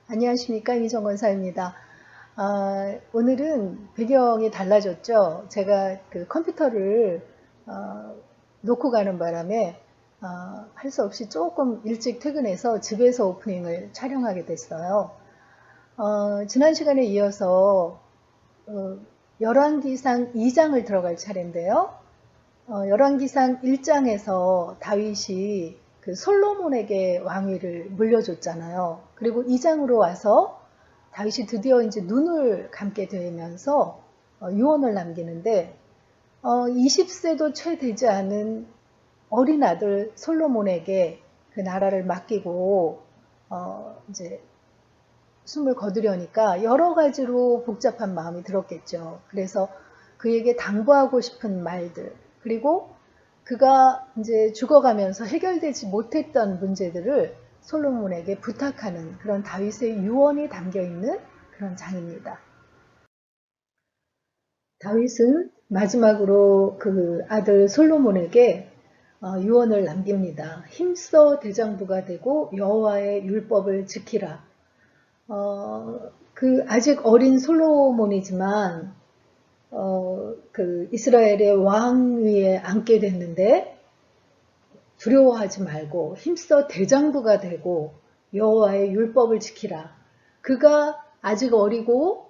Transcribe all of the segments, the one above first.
안녕하십니까, 이정 권사입니다. 오늘은 배경이 달라졌죠. 제가 그 컴퓨터를 어, 놓고 가는 바람에 할 수 없이 조금 일찍 퇴근해서 집에서 오프닝을 촬영하게 됐어요. 지난 시간에 이어서 어, 열왕기상 2장을 들어갈 차례인데요. 열왕기상 1장에서 다윗이 그 솔로몬에게 왕위를 물려줬잖아요. 그리고 2장으로 와서 다윗이 드디어 이제 눈을 감게 되면서 유언을 남기는데 20세도 채 되지 않은 어린 아들 솔로몬에게 그 나라를 맡기고 이제 숨을 거두려니까 여러 가지로 복잡한 마음이 들었겠죠. 그래서 그에게 당부하고 싶은 말들, 그리고 그가 이제 죽어가면서 해결되지 못했던 문제들을 솔로몬에게 부탁하는 그런 다윗의 유언이 담겨 있는 그런 장입니다. 다윗은 마지막으로 그 아들 솔로몬에게 유언을 남깁니다. 힘써 대장부가 되고 여호와의 율법을 지키라. 그 아직 어린 솔로몬이지만 그 이스라엘의 왕위에 앉게 됐는데 두려워하지 말고 힘써 대장부가 되고 여호와의 율법을 지키라. 그가 아직 어리고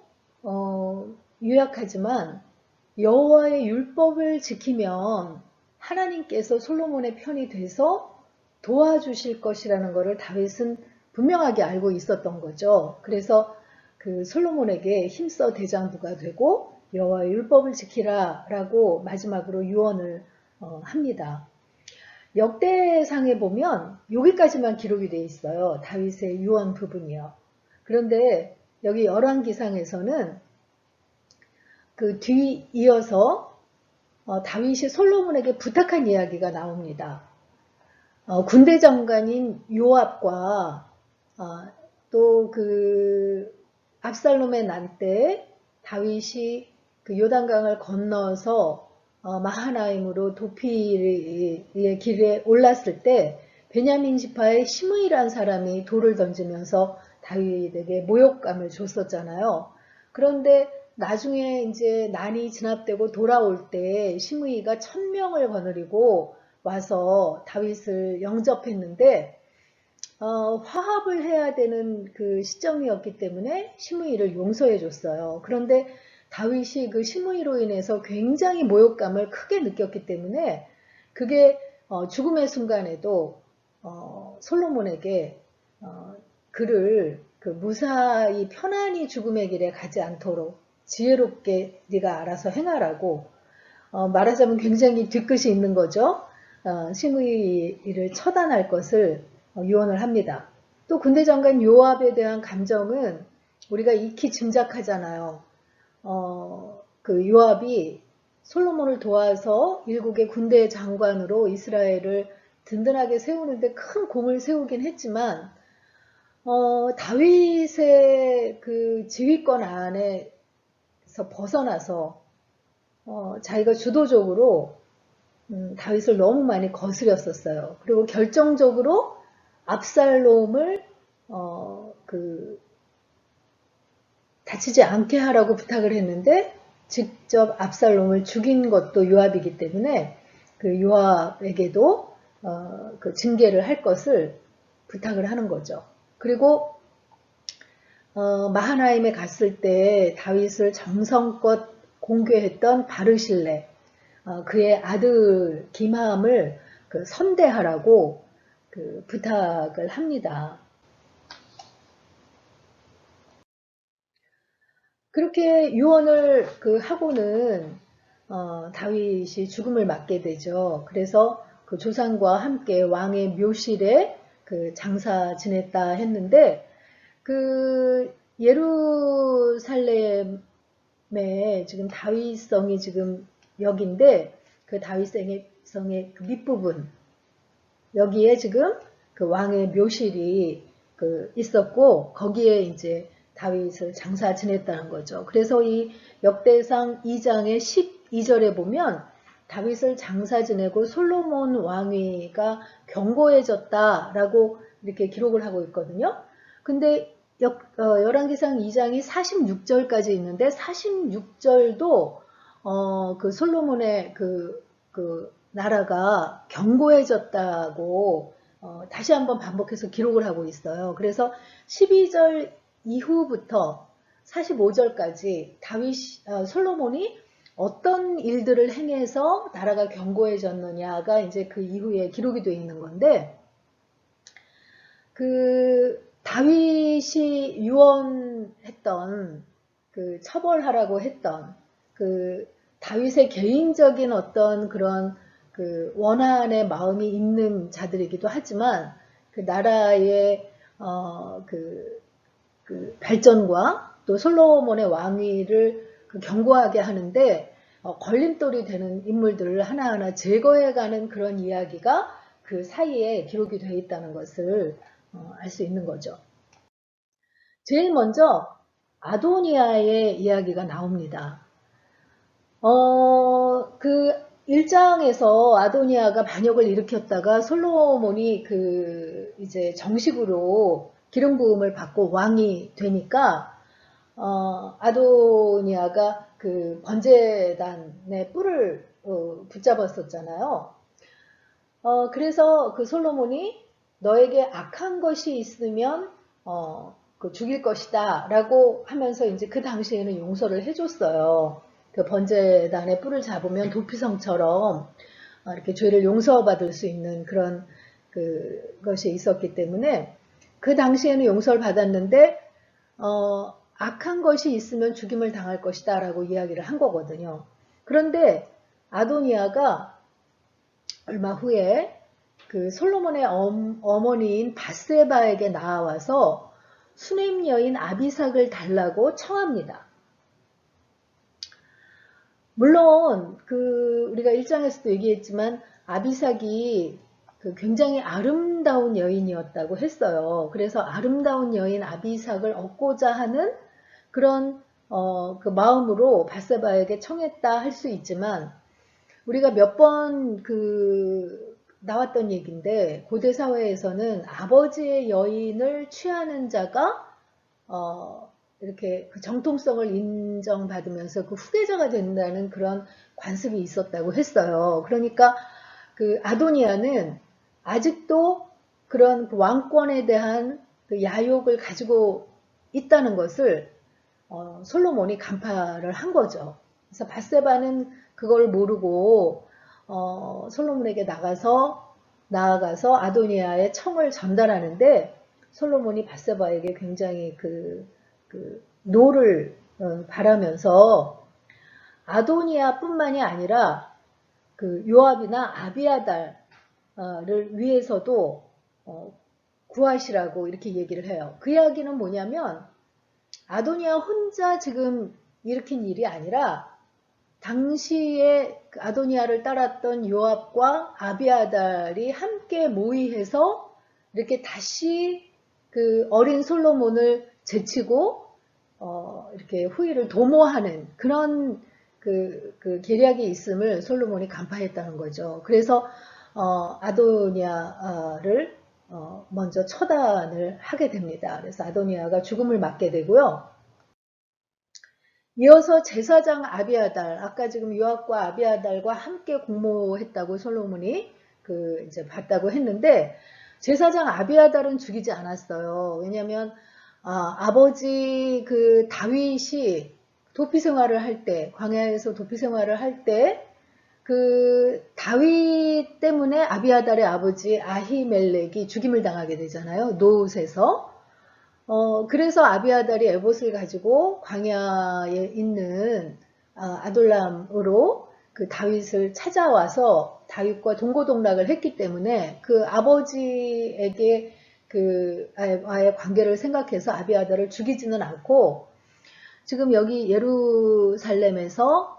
유약하지만 여호와의 율법을 지키면 하나님께서 솔로몬의 편이 돼서 도와주실 것이라는 것을 다윗은 분명하게 알고 있었던 거죠. 그래서 그 솔로몬에게 힘써 대장부가 되고 여호와의 율법을 지키라라고 마지막으로 유언을 합니다. 역대상에 보면 여기까지만 기록이 되어 있어요. 다윗의 유언 부분이요. 그런데 여기 열왕기상에서는 그 뒤 이어서 다윗이 솔로몬에게 부탁한 이야기가 나옵니다. 군대 장관인 요압과 또 그 압살롬의 난 때 다윗이 그 요단강을 건너서 마하나임으로 도피의 길에 올랐을 때 베냐민 지파의 시므이라는 사람이 돌을 던지면서 다윗에게 모욕감을 줬었잖아요. 그런데 나중에 이제 난이 진압되고 돌아올 때 시므이가 1000명을 거느리고 와서 다윗을 영접했는데 화합을 해야 되는 그 시점이었기 때문에 시므이를 용서해 줬어요. 그런데 다윗이 그 시므이로 인해서 굉장히 모욕감을 크게 느꼈기 때문에 그게 죽음의 순간에도 솔로몬에게 그를 그 무사히 편안히 죽음의 길에 가지 않도록 지혜롭게 네가 알아서 행하라고 말하자면 굉장히 뒤끝이 있는 거죠. 시므이를 처단할 것을 유언을 합니다. 또 군대 장관 요압에 대한 감정은 우리가 익히 짐작하잖아요. 그 요압이 솔로몬을 도와서 일국의 군대 장관으로 이스라엘을 든든하게 세우는데 큰 공을 세우긴 했지만 다윗의 그 지휘권 안에서 벗어나서 자기가 주도적으로 다윗을 너무 많이 거스렸었어요. 그리고 결정적으로 압살롬을 다치지 않게 하라고 부탁을 했는데 직접 압살롬을 죽인 것도 요압이기 때문에 그 요압에게도 그 징계를 할 것을 부탁을 하는 거죠. 그리고 마하나임에 갔을 때 다윗을 정성껏 공개했던 바르실레 그의 아들 김함을 그 선대하라고 그 부탁을 합니다. 그렇게 유언을 그 하고는 다윗이 죽음을 맞게 되죠. 그래서 그 조상과 함께 왕의 묘실에 그 장사 지냈다 했는데 그 예루살렘에 지금 다윗성이 지금 여기인데 그 다윗성의 그 밑부분 여기에 지금 그 왕의 묘실이 그 있었고 거기에 이제 다윗을 장사 지냈다는 거죠. 그래서 이 역대상 2장의 12절에 보면 다윗을 장사 지내고 솔로몬 왕위가 견고해졌다라고 이렇게 기록을 하고 있거든요. 근데 열왕기상 2장이 46절까지 있는데 46절도 그 솔로몬의 그 나라가 견고해졌다고 다시 한번 반복해서 기록을 하고 있어요. 그래서 12절 이후부터 45절까지 솔로몬이 어떤 일들을 행해서 나라가 견고해졌느냐가 이제 그 이후에 기록이 되어 있는 건데, 그 다윗이 유언했던, 그 처벌하라고 했던 그 다윗의 개인적인 어떤 그런 그 원한의 마음이 있는 자들이기도 하지만, 그 나라의 그 발전과 또 솔로몬의 왕위를 견고하게 하는데 걸림돌이 되는 인물들을 하나하나 제거해가는 그런 이야기가 그 사이에 기록이 되어 있다는 것을 알 수 있는 거죠. 제일 먼저 아도니아의 이야기가 나옵니다. 그 1장에서 아도니아가 반역을 일으켰다가 솔로몬이 이제 정식으로 기름 부음을 받고 왕이 되니까 아도니아가 그 번제단의 뿔을 붙잡았었잖아요. 그래서 그 솔로몬이 너에게 악한 것이 있으면 죽일 것이다 라고 하면서 이제 그 당시에는 용서를 해줬어요. 그 번제단의 뿔을 잡으면 도피성처럼 이렇게 죄를 용서받을 수 있는 그런 것이 있었기 때문에 그 당시에는 용서를 받았는데 악한 것이 있으면 죽임을 당할 것이다 라고 이야기를 한 거거든요. 그런데 아도니아가 얼마 후에 그 솔로몬의 어머니인 밧세바에게 나와서 수냄 여인 아비삭을 달라고 청합니다. 물론 우리가 1장에서도 얘기했지만 아비삭이 굉장히 아름다운 여인이었다고 했어요. 그래서 아름다운 여인 아비삭을 얻고자 하는 그런 그 마음으로 밧세바에게 청했다 할 수 있지만, 우리가 몇 번 나왔던 얘기인데, 고대 사회에서는 아버지의 여인을 취하는 자가 이렇게 그 정통성을 인정받으면서 그 후계자가 된다는 그런 관습이 있었다고 했어요. 그러니까 그 아도니아는 아직도 그런 그 왕권에 대한 그 야욕을 가지고 있다는 것을 솔로몬이 간파를 한 거죠. 그래서 밧세바는 그걸 모르고 솔로몬에게 나아가서 아도니아의 청을 전달하는데, 솔로몬이 밧세바에게 굉장히 노를 바라면서 아도니아뿐만이 아니라 요압이나 아비아달을 위해서도 구하시라고 이렇게 얘기를 해요. 그 이야기는 뭐냐면, 아도니아 혼자 지금 일으킨 일이 아니라 당시에 아도니아를 따랐던 요압과 아비아달이 함께 모의해서 이렇게 다시 그 어린 솔로몬을 제치고 이렇게 후위를 도모하는 그런 계략이 있음을 솔로몬이 간파했다는 거죠. 그래서 아도니아를 먼저 처단을 하게 됩니다. 그래서 아도니아가 죽음을 맞게 되고요. 이어서 제사장 아비아달, 아까 지금 요압과 아비아달과 함께 공모했다고 솔로몬이 이제 봤다고 했는데, 제사장 아비아달은 죽이지 않았어요. 왜냐하면 아버지 다윗이 도피 생활을 할 때, 광야에서 도피 생활을 할 때 다윗 때문에 아비아달의 아버지 아히멜렉이 죽임을 당하게 되잖아요. 노옷에서. 그래서 아비아달이 에봇을 가지고 광야에 있는 아돌람으로 다윗을 찾아와서 다윗과 동고동락을 했기 때문에 아버지에게 와의 관계를 생각해서 아비아달을 죽이지는 않고, 지금 여기 예루살렘에서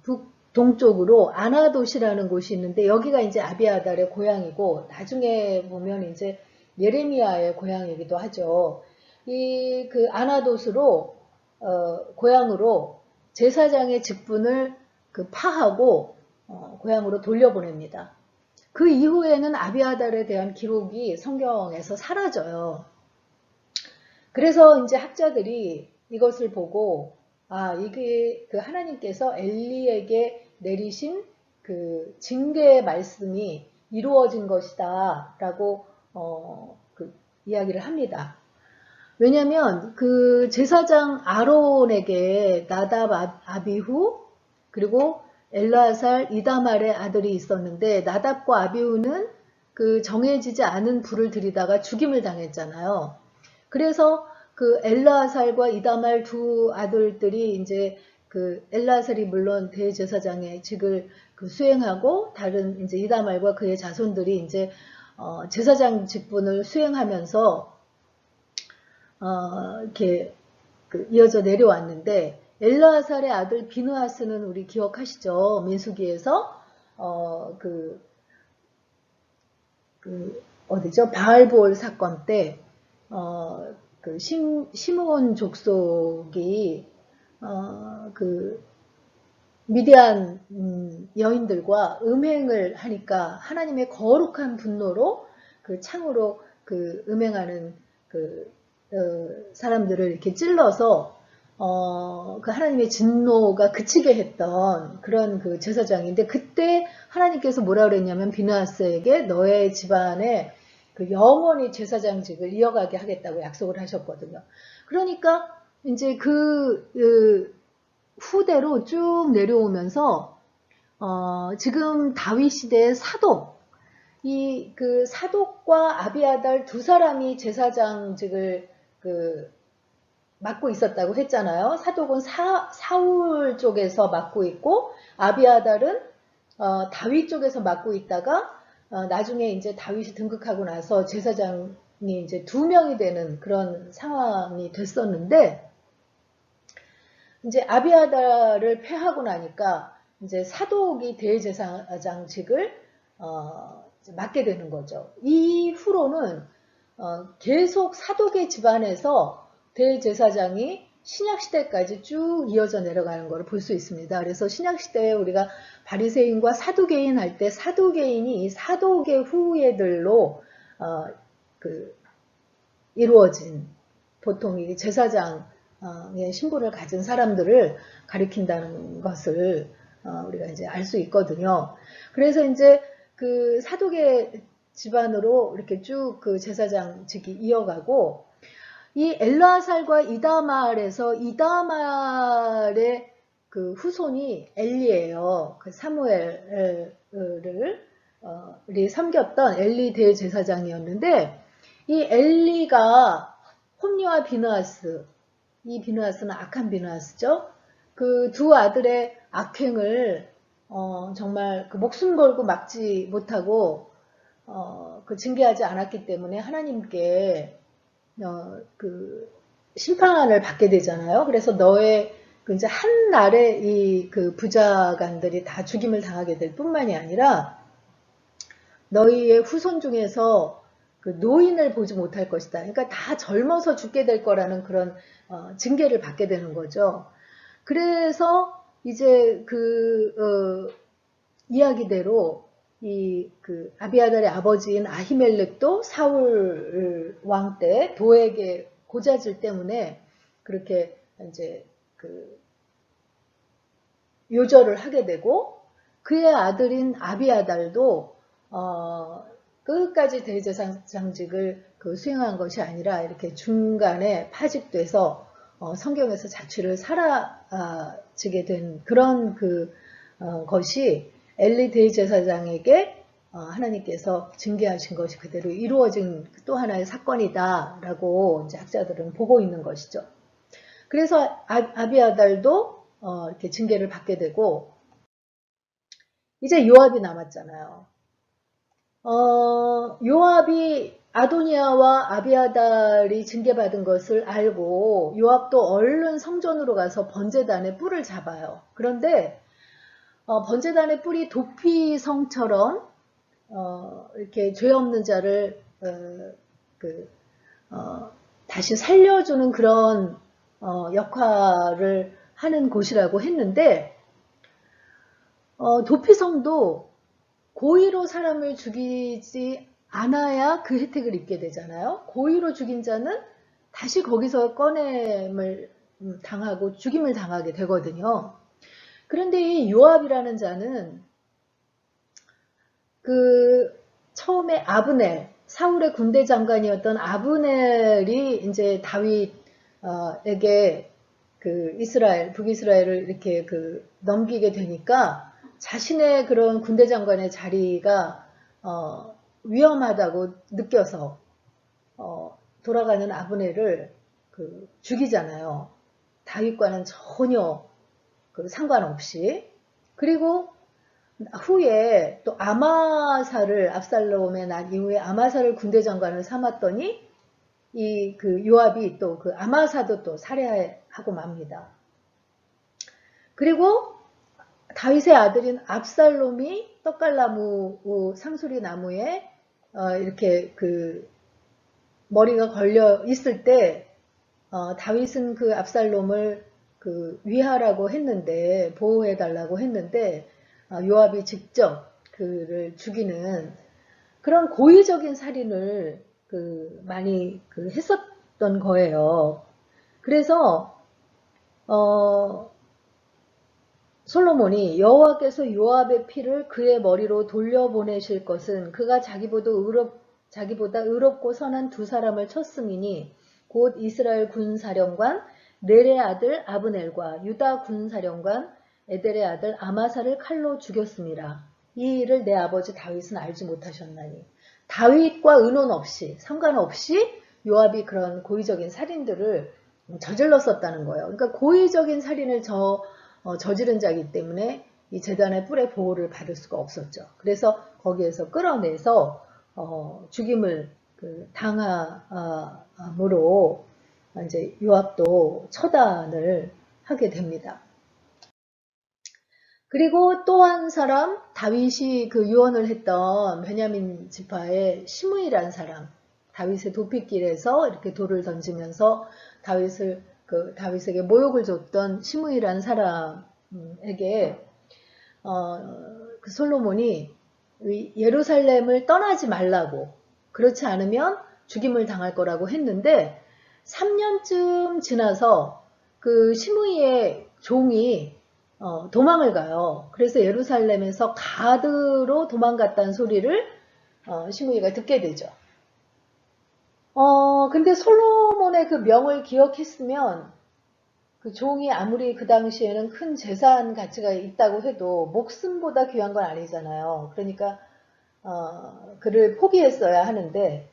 북동쪽으로 아나돗이라는 곳이 있는데, 여기가 이제 아비아달의 고향이고, 나중에 보면 이제 예레미야의 고향이기도 하죠. 아나돗으로 고향으로 제사장의 직분을 파하고 고향으로 돌려보냅니다. 그 이후에는 아비아달에 대한 기록이 성경에서 사라져요. 그래서 이제 학자들이 이것을 보고 이게 그 하나님께서 엘리에게 내리신 그 징계의 말씀이 이루어진 것이다라고 그 이야기를 합니다. 왜냐하면 그 제사장 아론에게 나답, 아비후 그리고 엘르아살, 이다말의 아들이 있었는데 나답과 아비후는 그 정해지지 않은 불을 들이다가 죽임을 당했잖아요. 그래서 그 엘르아살과 이다말 두 아들들이 이제 그 엘르아살이 물론 대제사장의 직을 그 수행하고 다른 이제 이다말과 그의 자손들이 이제 제사장 직분을 수행하면서 이렇게 그 이어져 내려왔는데 엘르아살의 아들 비느하스는 우리 기억하시죠? 민수기에서 어디죠? 바알볼 사건 때 그 시므온 족속이 그 미디안 여인들과 음행을 하니까 하나님의 거룩한 분노로 그 창으로 그 음행하는 그 사람들을 이렇게 찔러서 그 하나님의 진노가 그치게 했던 그런 그 제사장인데 그때 하나님께서 뭐라 그랬냐면 비느하스에게 너의 집안에 그 영원히 제사장직을 이어가게 하겠다고 약속을 하셨거든요. 그러니까 이제 그 후대로 쭉 내려오면서 지금 다윗 시대의 사독 그 사독과 아비아달 두 사람이 제사장직을 그 맡고 있었다고 했잖아요. 사독은 사울 쪽에서 맡고 있고 아비아달은 다윗 쪽에서 맡고 있다가 나중에 이제 다윗이 등극하고 나서 제사장이 이제 2명이 되는 그런 상황이 됐었는데 이제 아비아달을 패하고 나니까 이제 사독이 대제사장직을 맡게 되는 거죠. 이후로는 계속 사독의 집안에서 대제사장이 신약시대까지 쭉 이어져 내려가는 걸 볼 수 있습니다. 그래서 신약시대에 우리가 바리새인과 사두개인 할 때 사두개인이 이 사독의 후예들로 이루어진 보통 이 제사장의 신분을 가진 사람들을 가리킨다는 것을 우리가 이제 알 수 있거든요. 그래서 이제 그 사독의 집안으로 이렇게 쭉 그 제사장직이 이어가고 이 엘르아살과 이다말에서 이다말의 그 후손이 엘리예요. 그 사무엘을 섬겼던 엘리 대제사장이었는데 이 엘리가 홈리와 비느하스, 이 비느하스는 악한 비느하스죠. 그 두 아들의 악행을 정말 그 목숨 걸고 막지 못하고 그 징계하지 않았기 때문에 하나님께 그 심판을 받게 되잖아요. 그래서 너의 그 이제 한 날에 이 그 부자간들이 다 죽임을 당하게 될 뿐만이 아니라 너희의 후손 중에서 그 노인을 보지 못할 것이다. 그러니까 다 젊어서 죽게 될 거라는 그런 징계를 받게 되는 거죠. 그래서 이제 그 이야기대로 이 그 아비아달의 아버지인 아히멜렉도 사울 왕 때 도에게 고자질 때문에 그렇게 이제 그 요절을 하게 되고 그의 아들인 아비아달도 끝까지 대제사장직을 그 수행한 것이 아니라 이렇게 중간에 파직돼서 성경에서 자취를 사라지게 된 그런 것이 엘리 대제사장에게 하나님께서 징계하신 것이 그대로 이루어진 또 하나의 사건이다라고 이제 학자들은 보고 있는 것이죠. 그래서 아비아달도 이렇게 징계를 받게 되고 이제 요압이 남았잖아요. 요압이 아도니아와 아비아달이 징계받은 것을 알고 요압도 얼른 성전으로 가서 번제단의 뿔을 잡아요. 그런데 번제단의 뿔이 도피성처럼 이렇게 죄 없는 자를 다시 살려주는 그런 역할을 하는 곳이라고 했는데 도피성도 고의로 사람을 죽이지 않아야 그 혜택을 입게 되잖아요. 고의로 죽인 자는 다시 거기서 꺼냄을 당하고 죽임을 당하게 되거든요. 그런데 이 요압이라는 자는 그 처음에 아브넬, 사울의 군대 장관이었던 아브넬이 이제 다윗에게 그 이스라엘, 북이스라엘을 이렇게 그 넘기게 되니까 자신의 그런 군대 장관의 자리가 위험하다고 느껴서 돌아가는 아브넬을 그 죽이잖아요. 다윗과는 전혀 그 상관없이. 그리고 후에 또 아마사를 압살롬의 난 이후에 아마사를 군대 장관을 삼았더니 이 그 요압이 또 그 아마사도 또 살해하고 맙니다. 그리고 다윗의 아들인 압살롬이 떡갈나무 상수리 나무에 이렇게 그 머리가 걸려 있을 때 다윗은 그 압살롬을 그 위하라고 했는데 보호해달라고 했는데 요압이 직접 그를 죽이는 그런 고의적인 살인을 그 많이 그 했었던 거예요. 그래서 솔로몬이 여호와께서 요압의 피를 그의 머리로 돌려보내실 것은 그가 자기보다 의롭고 선한 두 사람을 쳤음이니 곧 이스라엘 군사령관 넬의 아들 아브넬과 유다 군사령관 에델의 아들 아마사를 칼로 죽였습니다. 이 일을 내 아버지 다윗은 알지 못하셨나니. 다윗과 의논 없이 상관없이 요압이 그런 고의적인 살인들을 저질렀었다는 거예요. 그러니까 고의적인 살인을 저지른 자이기 때문에 이 제단의 뿔의 보호를 받을 수가 없었죠. 그래서 거기에서 끌어내서 죽임을 당함으로 이제 요압도 처단을 하게 됩니다. 그리고 또 한 사람, 다윗이 그 유언을 했던 베냐민 지파의 시므이라는 사람, 다윗의 도피길에서 이렇게 돌을 던지면서 다윗에게 모욕을 줬던 시므이라는 사람에게 그 솔로몬이 예루살렘을 떠나지 말라고, 그렇지 않으면 죽임을 당할 거라고 했는데 3년쯤 지나서 그 시므이의 종이 도망을 가요. 그래서 예루살렘에서 가드로 도망갔다는 소리를 시므이가 듣게 되죠. 근데 솔로몬의 그 명을 기억했으면 그 종이 아무리 그 당시에는 큰 재산 가치가 있다고 해도 목숨보다 귀한 건 아니잖아요. 그러니까 그를 포기했어야 하는데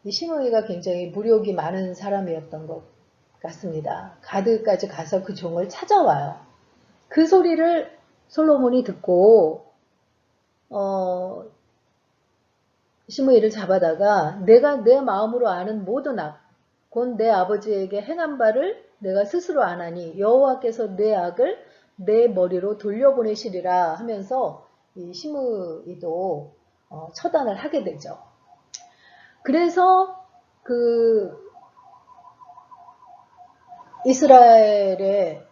이 시므이가 굉장히 무력이 많은 사람이었던 것 같습니다. 가드까지 가서 그 종을 찾아와요. 그 소리를 솔로몬이 듣고 시므이를 잡아다가 내가 내 마음으로 아는 모든 악, 곧 내 아버지에게 행한 바를 내가 스스로 아나니 여호와께서 내 악을 내 머리로 돌려보내시리라 하면서 이 시므이도 처단을 하게 되죠. 그래서 그 이스라엘을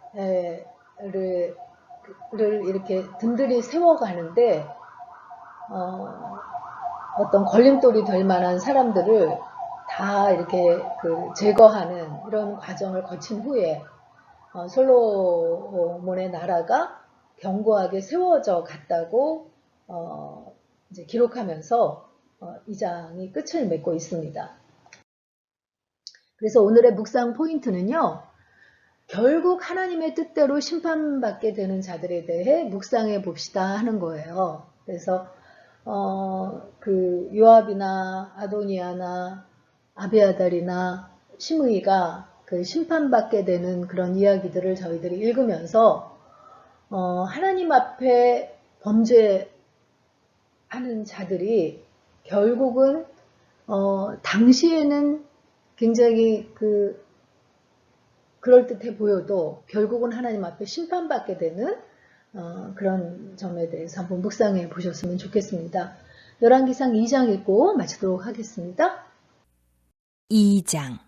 이렇게 든든히 세워가는데 어떤 걸림돌이 될 만한 사람들을 다 이렇게 제거하는 이런 과정을 거친 후에 솔로몬의 나라가 견고하게 세워져 갔다고 이제 기록하면서 이 장이 끝을 맺고 있습니다. 그래서 오늘의 묵상 포인트는요. 결국 하나님의 뜻대로 심판받게 되는 자들에 대해 묵상해 봅시다 하는 거예요. 그래서 그 요압이나 아도니아나 아비아달이나 시므이가 그 심판받게 되는 그런 이야기들을 저희들이 읽으면서 하나님 앞에 범죄하는 자들이 결국은 당시에는 굉장히 그럴듯해 보여도 결국은 하나님 앞에 심판받게 되는 그런 점에 대해서 한번 묵상해 보셨으면 좋겠습니다. 열왕기상 2장 읽고 마치도록 하겠습니다. 2장.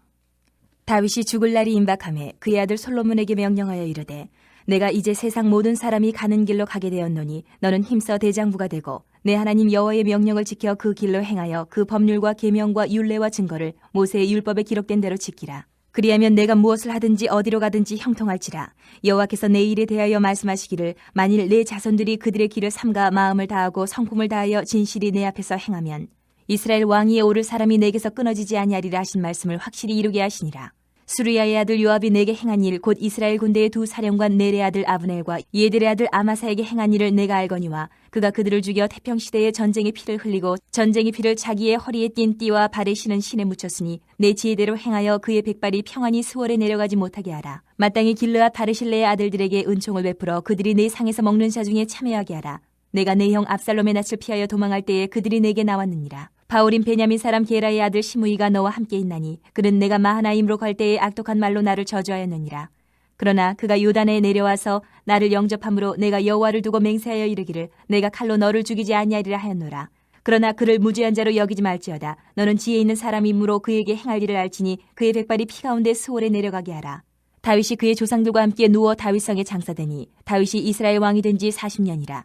다윗이 죽을 날이 임박하매 그의 아들 솔로몬에게 명령하여 이르되 내가 이제 세상 모든 사람이 가는 길로 가게 되었노니 너는 힘써 대장부가 되고 내 하나님 여호와의 명령을 지켜 그 길로 행하여 그 법률과 계명과 율례와 증거를 모세의 율법에 기록된 대로 지키라. 그리하면 내가 무엇을 하든지 어디로 가든지 형통할지라. 여호와께서 내 일에 대하여 말씀하시기를 만일 내 자손들이 그들의 길을 삼가 마음을 다하고 성품을 다하여 진실이 내 앞에서 행하면 이스라엘 왕위에 오를 사람이 내게서 끊어지지 아니하리라 하신 말씀을 확실히 이루게 하시니라. 수르야의 아들 요압이 내게 행한 일 곧 이스라엘 군대의 두 사령관 넬의 아들 아브넬과 예들의 아들 아마사에게 행한 일을 내가 알거니와 그가 그들을 죽여 태평시대에 전쟁의 피를 흘리고 전쟁의 피를 자기의 허리에 띤 띠와 발에 신은 신에 묻혔으니 내 지혜대로 행하여 그의 백발이 평안히 수월에 내려가지 못하게 하라. 마땅히 길르앗 바르실레의 아들들에게 은총을 베풀어 그들이 내 상에서 먹는 자 중에 참여하게 하라. 내가 내 형 압살롬의 낯을 피하여 도망할 때에 그들이 내게 나왔느니라. 바울인 베냐민 사람 게라의 아들 시므이가 너와 함께 있나니 그는 내가 마하나임으로 갈 때에 악독한 말로 나를 저주하였느니라. 그러나 그가 요단에 내려와서 나를 영접함으로 내가 여호와를 두고 맹세하여 이르기를 내가 칼로 너를 죽이지 아니하리라 하였노라. 그러나 그를 무죄한 자로 여기지 말지어다. 너는 지혜 있는 사람이므로 그에게 행할 일을 알지니 그의 백발이 피 가운데 수월에 내려가게 하라. 다윗이 그의 조상들과 함께 누워 다윗성에 장사되니 다윗이 이스라엘 왕이 된 지 40년이라.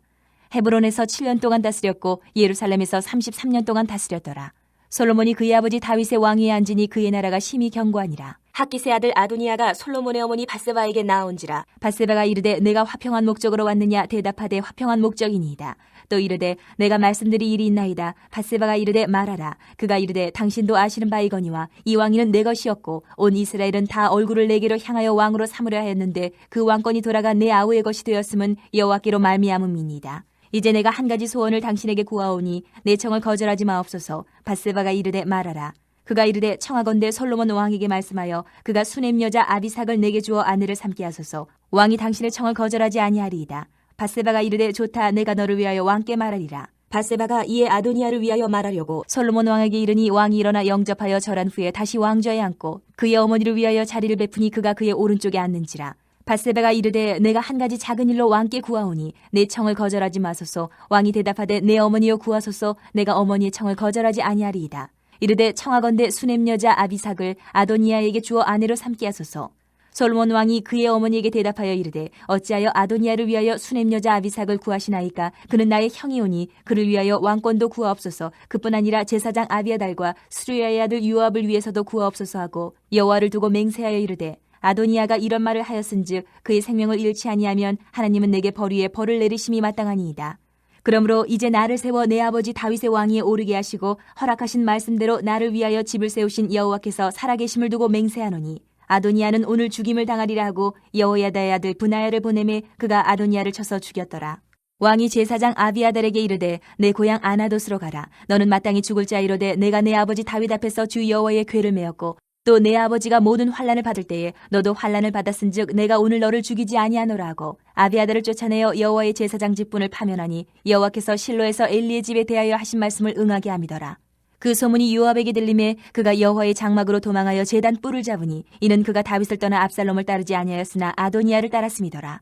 헤브론에서 7년 동안 다스렸고 예루살렘에서 33년 동안 다스렸더라. 솔로몬이 그의 아버지 다윗의 왕위에 앉으니 그의 나라가 심히 견고하니라. 핫깃의 아들 아도니아가 솔로몬의 어머니 밧세바에게 나온지라. 밧세바가 이르되 내가 화평한 목적으로 왔느냐 대답하되 화평한 목적이니이다. 또 이르되 내가 말씀드릴 일이 있나이다. 밧세바가 이르되 말하라. 그가 이르되 당신도 아시는 바이거니와 이 왕위는 내 것이었고 온 이스라엘은 다 얼굴을 내게로 향하여 왕으로 삼으려 하였는데 그 왕권이 돌아가 내 아우의 것이 되었음은 여호와께로 말미암음이니이다. 이제 내가 한 가지 소원을 당신에게 구하오니 내 청을 거절하지 마옵소서. 밧세바가 이르되 말하라. 그가 이르되 청하건대 솔로몬 왕에게 말씀하여 그가 수넴 여자 아비삭을 내게 주어 아내를 삼게 하소서. 왕이 당신의 청을 거절하지 아니하리이다. 밧세바가 이르되 좋다. 내가 너를 위하여 왕께 말하리라. 밧세바가 이에 아도니아를 위하여 말하려고 솔로몬 왕에게 이르니 왕이 일어나 영접하여 절한 후에 다시 왕좌에 앉고 그의 어머니를 위하여 자리를 베푸니 그가 그의 오른쪽에 앉는지라. 밧세바가 이르되 내가 한 가지 작은 일로 왕께 구하오니 내 청을 거절하지 마소서. 왕이 대답하되 내 어머니여 구하소서. 내가 어머니의 청을 거절하지 아니하리이다. 이르되 청하건대 수넴 여자 아비삭을 아도니아에게 주어 아내로 삼게 하소서. 솔로몬 왕이 그의 어머니에게 대답하여 이르되 어찌하여 아도니아를 위하여 수넴 여자 아비삭을 구하시나이까. 그는 나의 형이오니 그를 위하여 왕권도 구하옵소서. 그뿐 아니라 제사장 아비아달과 수르야의 아들 요압을 위해서도 구하옵소서 하고 여호와를 두고 맹세하여 이르되 아도니아가 이런 말을 하였은즉 그의 생명을 잃지 아니하면 하나님은 내게 벌 위에 벌을 내리심이 마땅하니이다. 그러므로 이제 나를 세워 내 아버지 다윗의 왕위에 오르게 하시고 허락하신 말씀대로 나를 위하여 집을 세우신 여호와께서 살아계심을 두고 맹세하노니 아도니아는 오늘 죽임을 당하리라 하고 여호야다의 아들 브나야를 보내매 그가 아도니아를 쳐서 죽였더라. 왕이 제사장 아비아달에게 이르되 내 고향 아나돗으로 가라. 너는 마땅히 죽을 자이로되 내가 내 아버지 다윗 앞에서 주 여호와의 궤를 메었고 또 내 아버지가 모든 환난을 받을 때에 너도 환난을 받았은즉 내가 오늘 너를 죽이지 아니하노라 하고 아비아달을 쫓아내어 여호와의 제사장 직분을 파면하니 여호와께서 실로에서 엘리의 집에 대하여 하신 말씀을 응하게 함이더라. 그 소문이 요압에게 들림에 그가 여호와의 장막으로 도망하여 제단 뿔을 잡으니 이는 그가 다윗을 떠나 압살롬을 따르지 아니하였으나 아도니아를 따랐음이더라.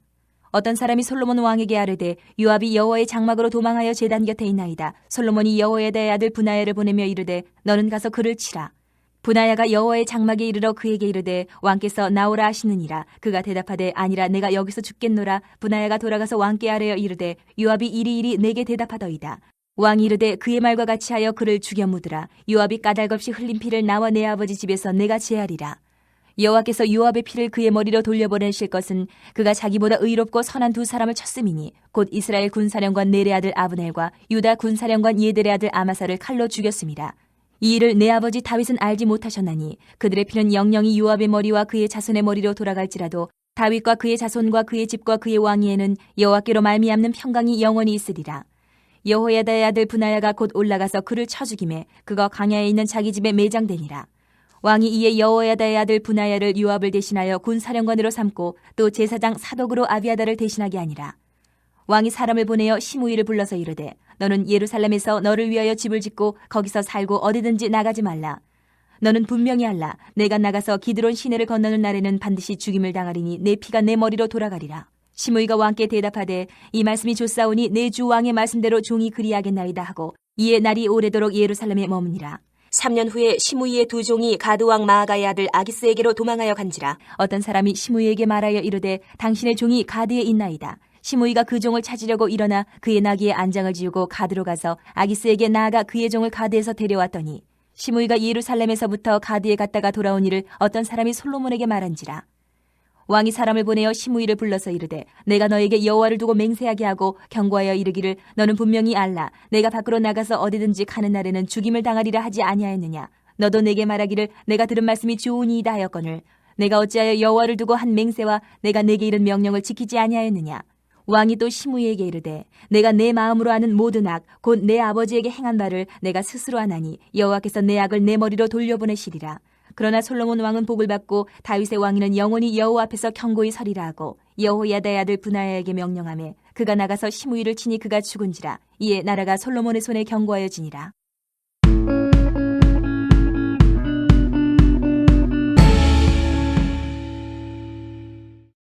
어떤 사람이 솔로몬 왕에게 아뢰되 요압이 여호와의 장막으로 도망하여 제단 곁에 있나이다. 솔로몬이 여호야다의 아들 브나야를 보내며 이르되 너는 가서 그를 치라. 브나야가 여호와의 장막에 이르러 그에게 이르되 왕께서 나오라 하시느니라. 그가 대답하되 아니라 내가 여기서 죽겠노라. 브나야가 돌아가서 왕께 아뢰어 이르되 요압이 이리이리 내게 대답하더이다. 왕이 이르되 그의 말과 같이 하여 그를 죽여 묻으라. 요압이 까닭없이 흘린 피를 나와 내 아버지 집에서 내가 제하리라. 여호와께서 요압의 피를 그의 머리로 돌려보내실 것은 그가 자기보다 의롭고 선한 두 사람을 쳤음이니 곧 이스라엘 군사령관 넬의 아들 아브넬과 유다 군사령관 예들의 아들 아마사를 칼로 죽였습니다. 이 일을 내 아버지 다윗은 알지 못하셨나니 그들의 피는 영영이 요압의 머리와 그의 자손의 머리로 돌아갈지라도 다윗과 그의 자손과 그의 집과 그의 왕위에는 여호와께로 말미암는 평강이 영원히 있으리라. 여호야다의 아들 브나야가 곧 올라가서 그를 쳐 죽이매 그가 광야에 있는 자기 집에 매장되니라. 왕이 이에 여호야다의 아들 브나야를 요압을 대신하여 군사령관으로 삼고 또 제사장 사독으로 아비아달을 대신하게 하니라. 왕이 사람을 보내어 시므이를 불러서 이르되 너는 예루살렘에서 너를 위하여 집을 짓고 거기서 살고 어디든지 나가지 말라. 너는 분명히 알라. 내가 나가서 기드론 시내를 건너는 날에는 반드시 죽임을 당하리니 내 피가 내 머리로 돌아가리라. 시므이가 왕께 대답하되 이 말씀이 좋사오니 내 주 왕의 말씀대로 종이 그리하겠나이다 하고 이에 날이 오래도록 예루살렘에 머무니라. 3년 후에 시므이의 두 종이 가드 왕 마아가의 아들 아기스에게로 도망하여 간지라. 어떤 사람이 시므이에게 말하여 이르되 당신의 종이 가드에 있나이다. 시므이가 그 종을 찾으려고 일어나 그의 나귀에 안장을 지우고 가드로 가서 아기스에게 나아가 그의 종을 가드에서 데려왔더니 시므이가 예루살렘에서부터 가드에 갔다가 돌아온 일을 어떤 사람이 솔로몬에게 말한지라. 왕이 사람을 보내어 시므이를 불러서 이르되 내가 너에게 여호와를 두고 맹세하게 하고 경고하여 이르기를 너는 분명히 알라 내가 밖으로 나가서 어디든지 가는 날에는 죽임을 당하리라 하지 아니하였느냐. 너도 내게 말하기를 내가 들은 말씀이 좋으니이다 하였거늘 내가 어찌하여 여호와를 두고 한 맹세와 내가 내게 이른 명령을 지키지 아니하였느냐. 왕이 또 시므이에게 이르되 내가 내 마음으로 아는 모든 악 곧 내 아버지에게 행한 바를 내가 스스로 하나니 여호와께서 내 악을 내 머리로 돌려보내시리라. 그러나 솔로몬 왕은 복을 받고 다윗의 왕위는 영원히 여호와 앞에서 견고히 서리라 하고 여호야다의 아들 브나야에게 명령하매 그가 나가서 시므이를 치니 그가 죽은지라. 이에 나라가 솔로몬의 손에 견고하여지니라.